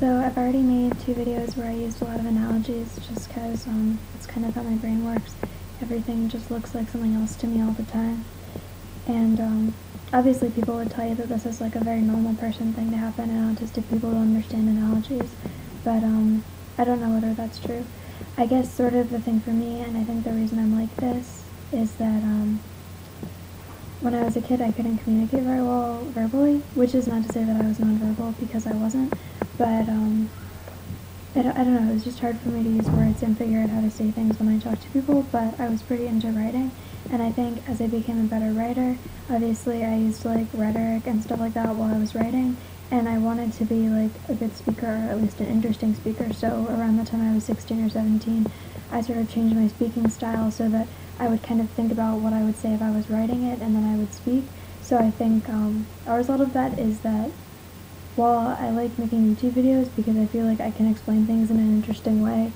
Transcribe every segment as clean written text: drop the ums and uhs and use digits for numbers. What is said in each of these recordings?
So I've already made 2 videos where I used a lot of analogies just because it's kind of how my brain works. Everything just looks like something else to me all the time. And obviously people would tell you that this is like a very normal person thing to happen, and autistic people don't understand analogies, but I don't know whether that's true. I guess sort of the thing for me, and I think the reason I'm like this, is that when I was a kid I couldn't communicate very well verbally, which is not to say that I was nonverbal, because I wasn't, but I don't know, it was just hard for me to use words and figure out how to say things when I talked to people, but I was pretty into writing, and I think as I became a better writer, obviously I used like rhetoric and stuff like that while I was writing, and I wanted to be like a good speaker, or at least an interesting speaker, so around the time I was 16 or 17, I sort of changed my speaking style so that I would kind of think about what I would say if I was writing it, and then I would speak. So I think a result of that is that while I like making YouTube videos because I feel like I can explain things in an interesting way,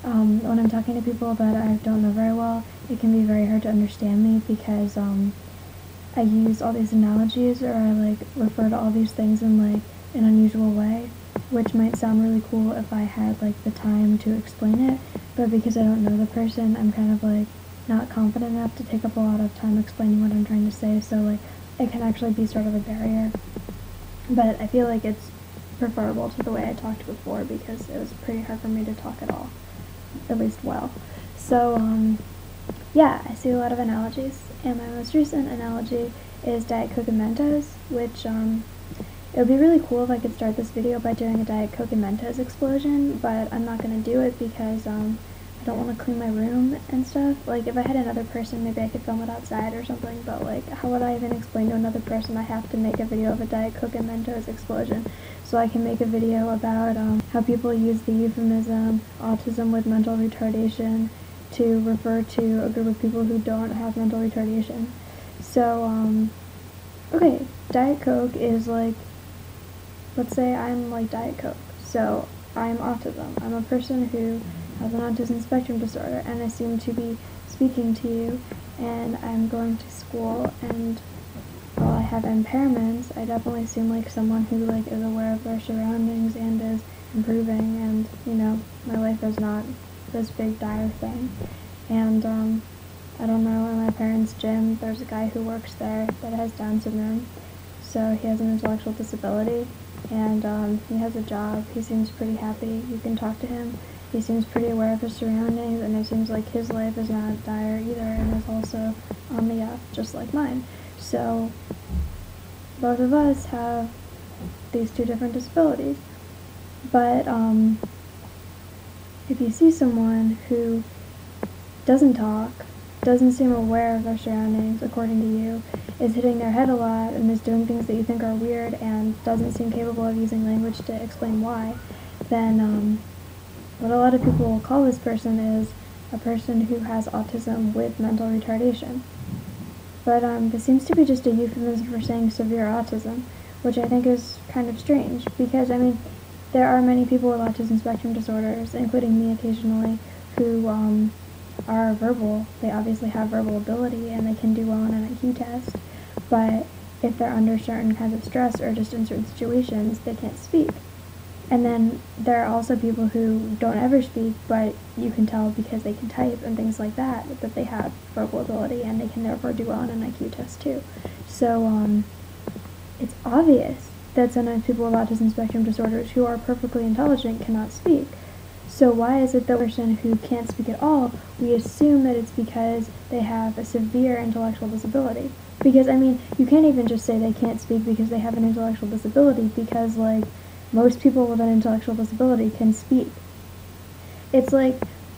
when I'm talking to people that I don't know very well, it can be very hard to understand me because I use all these analogies, or I like refer to all these things in like an unusual way, which might sound really cool if I had like the time to explain it, but because I don't know the person, I'm kind of like not confident enough to take up a lot of time explaining what I'm trying to say, so like it can actually be sort of a barrier. But I feel like it's preferable to the way I talked before because it was pretty hard for me to talk at all, at least well. So yeah, I see a lot of analogies, and my most recent analogy is Diet Coke and Mentos, which it would be really cool if I could start this video by doing a Diet Coke and Mentos explosion, but I'm not going to do it because I don't want to clean my room and stuff. Like, if I had another person, maybe I could film it outside or something, but like, how would I even explain to another person I have to make a video of a Diet Coke and Mentos explosion? So I can make a video about how people use the euphemism autism with mental retardation to refer to a group of people who don't have mental retardation. So, okay, Diet Coke is like, let's say I'm like Diet Coke. So I'm autism. I'm a person who has an autism spectrum disorder, and I seem to be speaking to you, and I'm going to school, and while I have impairments, I definitely seem like someone who like is aware of their surroundings and is improving, and you know, my life is not this big dire thing. And I don't know, in my parents' gym there's a guy who works there that has Down syndrome, so he has an intellectual disability, and he has a job. He seems pretty happy. You can talk to him. He seems pretty aware of his surroundings, and it seems like his life is not dire either, and is also on the up, just like mine. So both of us have these 2 different disabilities. But if you see someone who doesn't talk, doesn't seem aware of their surroundings according to you, is hitting their head a lot, and is doing things that you think are weird, and doesn't seem capable of using language to explain why, then what a lot of people will call this person is a person who has autism with mental retardation. But this seems to be just a euphemism for saying severe autism, which I think is kind of strange, because I mean, there are many people with autism spectrum disorders, including me occasionally, who are verbal. They obviously have verbal ability, and they can do well on an IQ test, but if they're under certain kinds of stress or just in certain situations, they can't speak. And then there are also people who don't ever speak, but you can tell because they can type and things like that, that they have verbal ability, and they can therefore do well on an IQ test too. So it's obvious that sometimes people with autism spectrum disorders who are perfectly intelligent cannot speak. So why is it that the person who can't speak at all, we assume that it's because they have a severe intellectual disability? Because, I mean, you can't even just say they can't speak because they have an intellectual disability, because, like, most people with an intellectual disability can speak. It's like,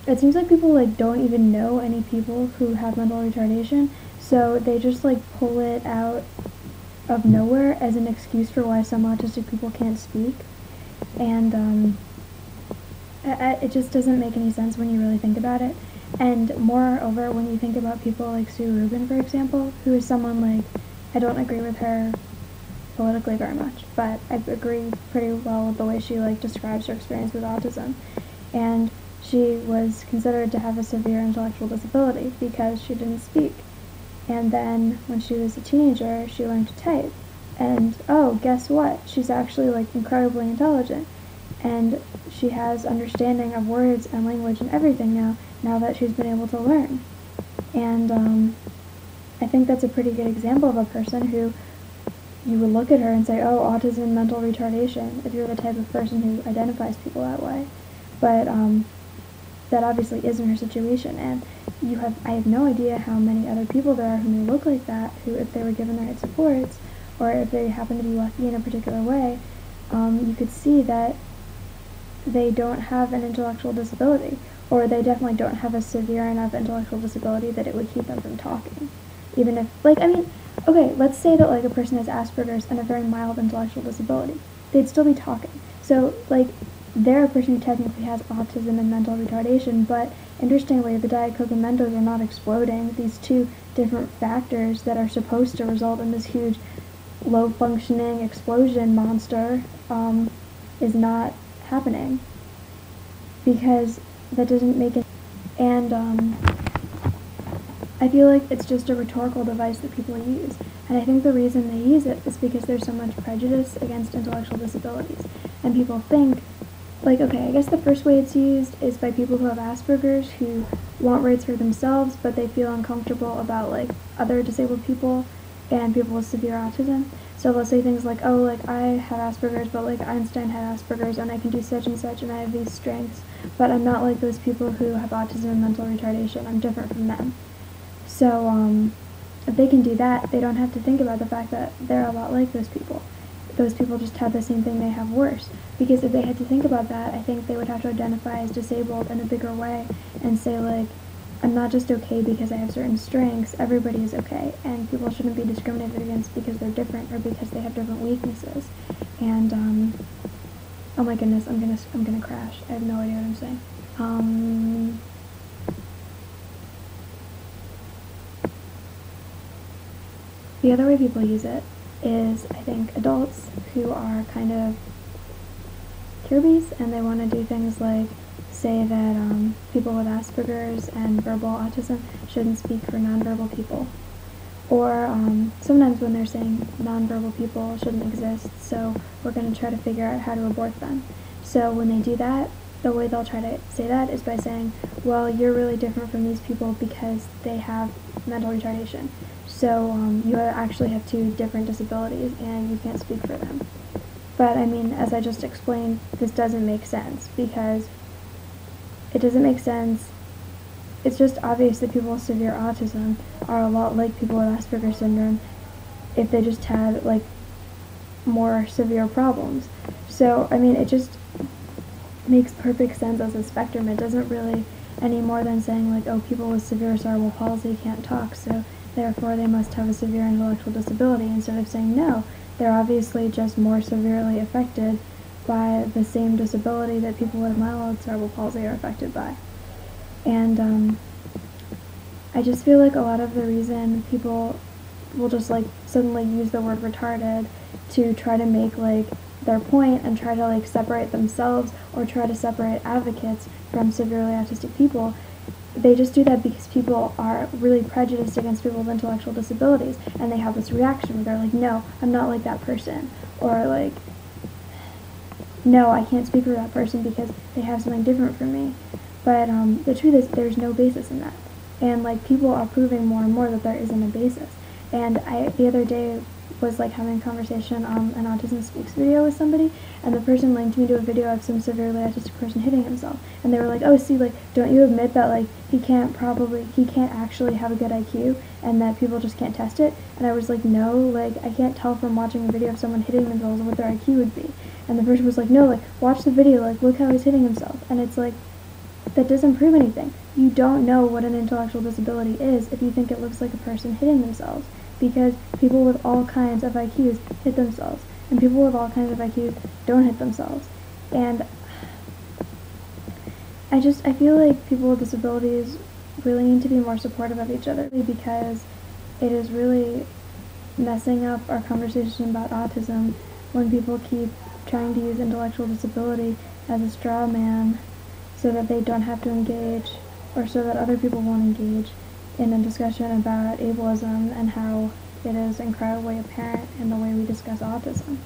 it seems like people like don't even know any people who have mental retardation, so they just like pull it out of nowhere as an excuse for why some autistic people can't speak. And it just doesn't make any sense when you really think about it. And moreover, when you think about people like Sue Rubin, for example, who is someone like, I don't agree with her politically very much, but I agree pretty well with the way she like describes her experience with autism. And she was considered to have a severe intellectual disability because she didn't speak. And then when she was a teenager, she learned to type. And oh, guess what? She's actually like incredibly intelligent. and she has understanding of words and language and everything now that she's been able to learn. And I think that's a pretty good example of a person who you would look at her and say, oh, autism, mental retardation, if you're the type of person who identifies people that way. But that obviously isn't her situation, and I have no idea how many other people there are who may look like that, who, if they were given the right supports, or if they happen to be lucky in a particular way, you could see that they don't have an intellectual disability, or they definitely don't have a severe enough intellectual disability that it would keep them from talking. Even if, okay, let's say that, a person has Asperger's and a very mild intellectual disability. They'd still be talking. So, they're a person who technically has autism and mental retardation, but interestingly, the Diet Coke and Mentos are not exploding. These two different factors that are supposed to result in this huge low-functioning explosion monster is not happening, because that doesn't make it. And I feel like it's just a rhetorical device that people use, and I think the reason they use it is because there's so much prejudice against intellectual disabilities, and people think, okay, I guess the first way it's used is by people who have Asperger's, who want rights for themselves, but they feel uncomfortable about, other disabled people and people with severe autism. So they'll say things like, oh, I have Asperger's, but, Einstein had Asperger's, and I can do such and such, and I have these strengths, but I'm not like those people who have autism and mental retardation. I'm different from them. So, if they can do that, they don't have to think about the fact that they're a lot like those people. Those people just have the same thing they have worse. Because if they had to think about that, I think they would have to identify as disabled in a bigger way and say, I'm not just okay because I have certain strengths, everybody is okay, and people shouldn't be discriminated against because they're different or because they have different weaknesses. And, oh my goodness, I'm gonna crash. I have no idea what I'm saying. The other way people use it is, I think, adults who are kind of Kirby's, and they want to do things like say that people with Asperger's and verbal autism shouldn't speak for nonverbal people. Or sometimes when they're saying nonverbal people shouldn't exist, so we're going to try to figure out how to abort them. So when they do that, the way they'll try to say that is by saying, well, you're really different from these people because they have mental retardation. So you actually have two different disabilities and you can't speak for them. But I mean, as I just explained, this doesn't make sense, because it doesn't make sense. It's just obvious that people with severe autism are a lot like people with Asperger's syndrome if they just had more severe problems. So I mean, it just makes perfect sense as a spectrum. It doesn't really any more than saying oh, people with severe cerebral palsy can't talk, so therefore they must have a severe intellectual disability, instead of saying no, they're obviously just more severely affected by the same disability that people with mild cerebral palsy are affected by. And I just feel like a lot of the reason people will just suddenly use the word retarded to try to make their point and try to separate themselves or try to separate advocates from severely autistic people, they just do that because people are really prejudiced against people with intellectual disabilities, and they have this reaction where they're like, no, I'm not like that person, or no, I can't speak for that person because they have something different from me. But the truth is, there's no basis in that, and people are proving more and more that there isn't a basis. And I the other day was having a conversation on an Autism Speaks video with somebody, and the person linked me to a video of some severely autistic person hitting himself, and they were like, oh, see, don't you admit that he can't actually have a good IQ, and that people just can't test it? And I was like, no, I can't tell from watching a video of someone hitting themselves what their IQ would be. And the person was like, no, watch the video, look how he's hitting himself. And it's that doesn't prove anything. You don't know what an intellectual disability is if you think it looks like a person hitting themselves, because people with all kinds of IQs hit themselves, and people with all kinds of IQs don't hit themselves. And I feel like people with disabilities really need to be more supportive of each other, because it is really messing up our conversation about autism when people keep trying to use intellectual disability as a straw man so that they don't have to engage, or so that other people won't engage in a discussion about ableism and how it is incredibly apparent in the way we discuss autism.